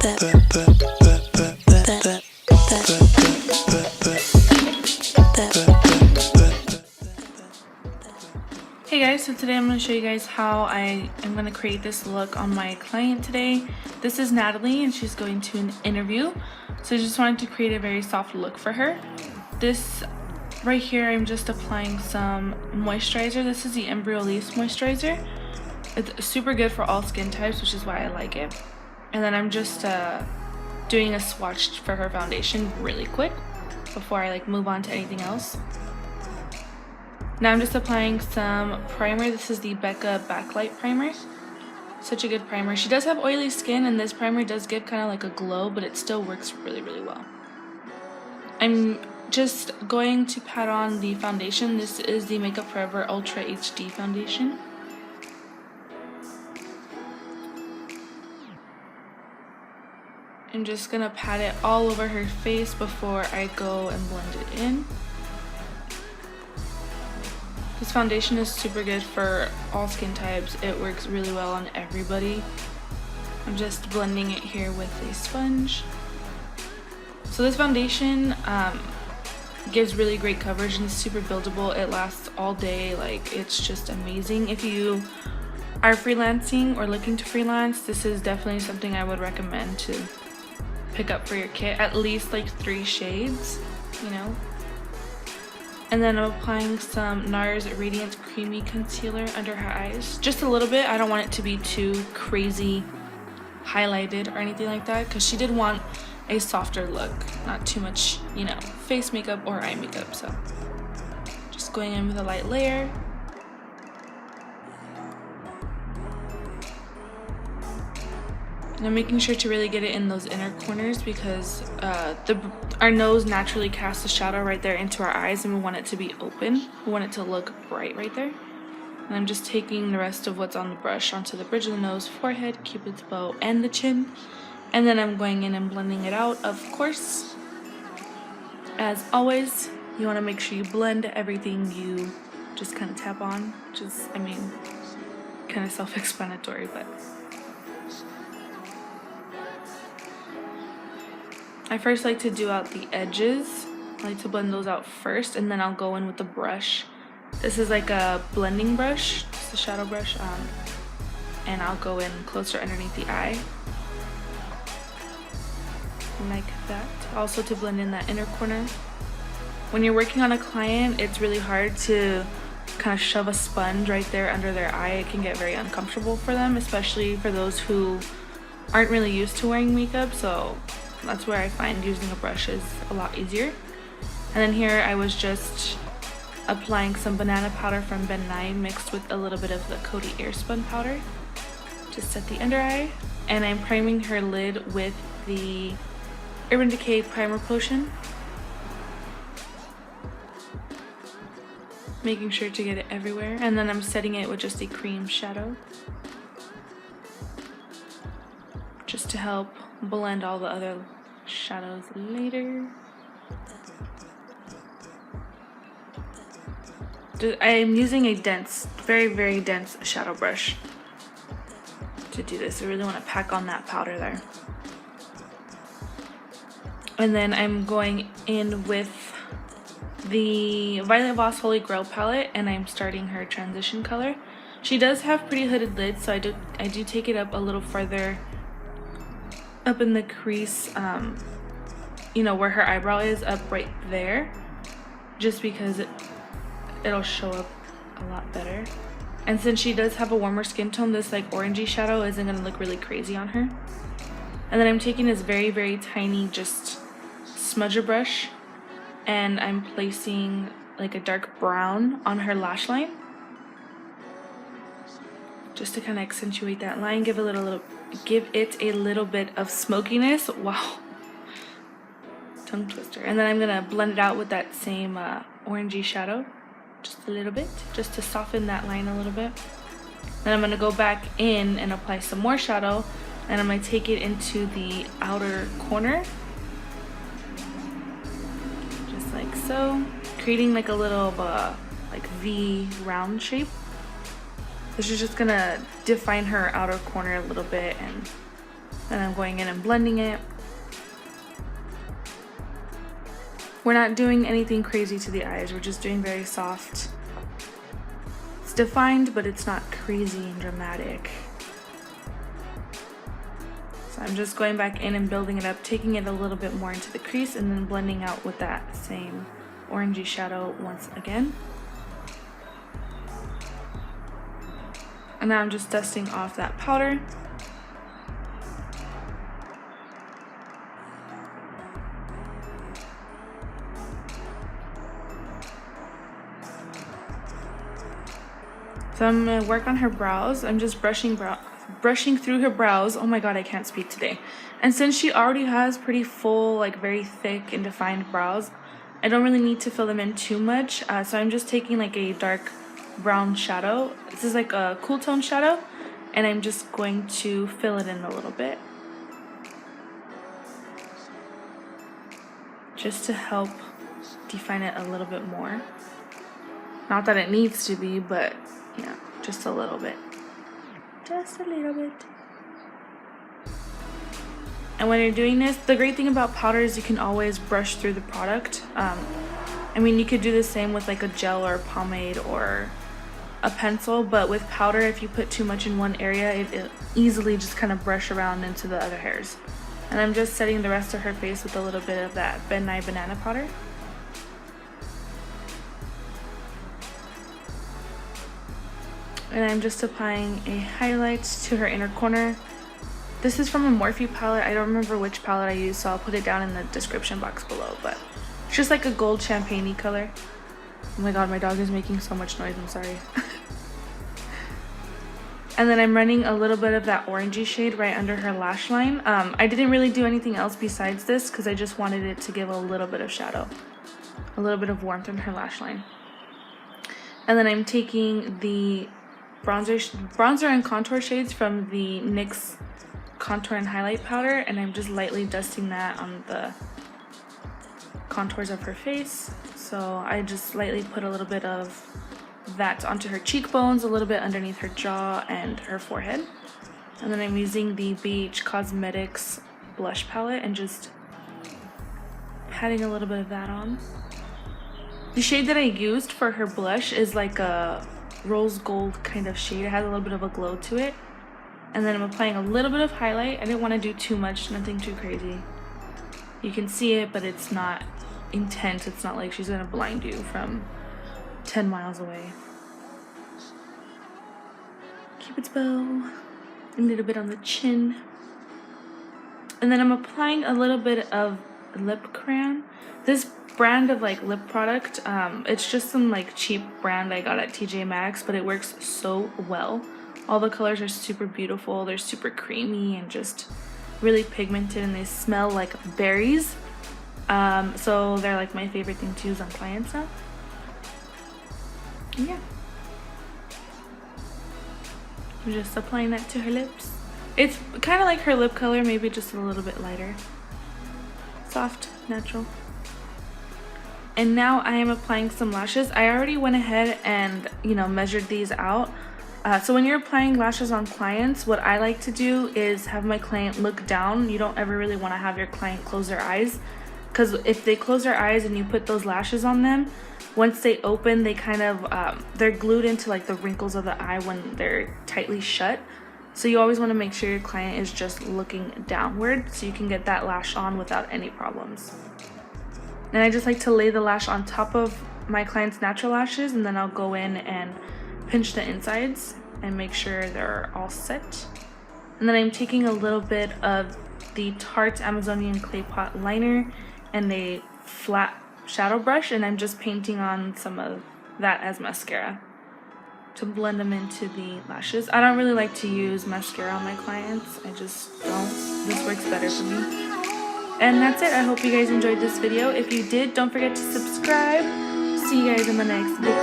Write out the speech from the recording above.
Hey guys, so today I'm going to show you guys how I am going to create this look on my client today. This is Natalie and she's going to an interview. So I just wanted to create a very soft look for her. This right here, I'm just applying some moisturizer. This is the Embryolisse moisturizer. It's super good for all skin types, which is why I like it. And then I'm just doing a swatch for her foundation really quick before I move on to anything else. Now I'm just applying some primer. This is the Becca Backlight primer. Such a good primer. She does have oily skin and this primer does give kind of like a glow, but it still works really, really well. I'm just going to pat on the foundation. This is the Makeup Forever Ultra HD foundation. I'm just gonna pat it all over her face before I go and blend it in. This foundation is super good for all skin types. It works really well on everybody. I'm just blending it here with a sponge. So this foundation gives really great coverage and is super buildable. It lasts all day. It's just amazing. If you are freelancing or looking to freelance, this is definitely something I would recommend to pick up for your kit. At least 3 shades, you know. And then I'm applying some NARS Radiant Creamy Concealer under her eyes. Just a little bit. I don't want it to be too crazy highlighted or anything like that, because she did want a softer look. Not too much, you know, face makeup or eye makeup. So just going in with a light layer. And I'm making sure to really get it in those inner corners because our nose naturally casts a shadow right there into our eyes and we want it to be open. We want it to look bright right there. And I'm just taking the rest of what's on the brush onto the bridge of the nose, forehead, cupid's bow, and the chin. And then I'm going in and blending it out, of course. As always, you want to make sure you blend everything you just kind of tap on. Which is, I mean, kind of self-explanatory, but... I first like to do out the edges. I like to blend those out first and then I'll go in with the brush. This is like a blending brush, just a shadow brush, and I'll go in closer underneath the eye. Like that. Also to blend in that inner corner. When you're working on a client, it's really hard to kind of shove a sponge right there under their eye. It can get very uncomfortable for them, especially for those who aren't really used to wearing makeup, so that's where I find using a brush is a lot easier. And then here I was just applying some banana powder from Ben Nye mixed with a little bit of the Coty Airspun powder just at the under eye. And I'm priming her lid with the Urban Decay Primer Potion. Making sure to get it everywhere. And then I'm setting it with just a cream shadow, just to help blend all the other shadows later. I'm using a dense, very, very dense shadow brush to do this. I really want to pack on that powder there. And then I'm going in with the Violet Voss Holy Grail palette and I'm starting her transition color. She does have pretty hooded lids, so I do take it up a little further up in the crease, you know, where her eyebrow is, up right there, just because it'll show up a lot better. And since she does have a warmer skin tone, this orangey shadow isn't gonna look really crazy on her. And then I'm taking this very, very tiny just smudger brush and I'm placing a dark brown on her lash line, just to kind of accentuate that line, give it a little bit of smokiness. Wow, tongue twister. And then I'm gonna blend it out with that same orangey shadow, just a little bit, just to soften that line a little bit. Then I'm gonna go back in and apply some more shadow, and I'm gonna take it into the outer corner, just like so, creating a little V round shape. This is just gonna define her outer corner a little bit and And I'm going in and blending it. We're not doing anything crazy to the eyes. We're just doing very soft. It's defined, but it's not crazy and dramatic. So I'm just going back in and building it up, taking it a little bit more into the crease, and then blending out with that same orangey shadow once again. And now I'm just dusting off that powder. So I'm gonna work on her brows. I'm just brushing through her brows. Oh my god, I can't speak today. And since she already has pretty full, like very thick and defined brows, I don't really need to fill them in too much. So I'm just taking like a dark brown shadow. This is like a cool tone shadow, and I'm just going to fill it in a little bit, just to help define it a little bit more. Not that it needs to be, but yeah, just a little bit. Just a little bit. And when you're doing this, the great thing about powder is you can always brush through the product. I mean, you could do the same with like a gel or a pomade or a pencil, but with powder, if you put too much in one area, it easily just kind of brush around into the other hairs. And I'm just setting the rest of her face with a little bit of that Nye Banana Powder. And I'm just applying a highlight to her inner corner. This is from a Morphe palette. I don't remember which palette I used, so I'll put it down in the description box below. But it's just like a gold champagne-y color. Oh my god, my dog is making so much noise. I'm sorry. And then I'm running a little bit of that orangey shade right under her lash line. I didn't really do anything else besides this because I just wanted it to give a little bit of shadow, a little bit of warmth in her lash line. And then I'm taking the bronzer and contour shades from the NYX contour and highlight powder, and I'm just lightly dusting that on the contours of her face. So I just lightly put a little bit of that onto her cheekbones, a little bit underneath her jaw and her forehead. And then I'm using the BH Cosmetics blush palette and just patting a little bit of that on. The shade that I used for her blush is like a rose gold kind of shade. It has a little bit of a glow to it. And then I'm applying a little bit of highlight. I didn't want to do too much, nothing too crazy. You can see it, but it's not intense. It's not like she's gonna blind you from 10 miles away. Cupid's bow, a little bit on the chin. And then I'm applying a little bit of lip crayon. This brand of like lip product, it's just some like cheap brand I got at TJ Maxx, but it works so well. All the colors are super beautiful. They're super creamy and just really pigmented, and they smell like berries. So they're like my favorite thing to use on clients now. Yeah, I'm just applying that to her lips. It's kind of like her lip color, maybe just a little bit lighter. Soft, natural. And now I am applying some lashes. I already went ahead and, you know, measured these out. So when you're applying lashes on clients, what I like to do is have my client look down. You don't ever really want to have your client close their eyes, because if they close their eyes and you put those lashes on them, once they open, they kind of, they're glued into like the wrinkles of the eye when they're tightly shut. So you always want to make sure your client is just looking downward so you can get that lash on without any problems. And I just like to lay the lash on top of my client's natural lashes, and then I'll go in and pinch the insides and make sure they're all set. And then I'm taking a little bit of the Tarte Amazonian Clay Pot liner and a flat shadow brush, and I'm just painting on some of that as mascara to blend them into the lashes. I don't really like to use mascara on my clients. I just don't. This works better for me. And that's it. I hope you guys enjoyed this video. If you did, don't forget to subscribe. See you guys in the next video.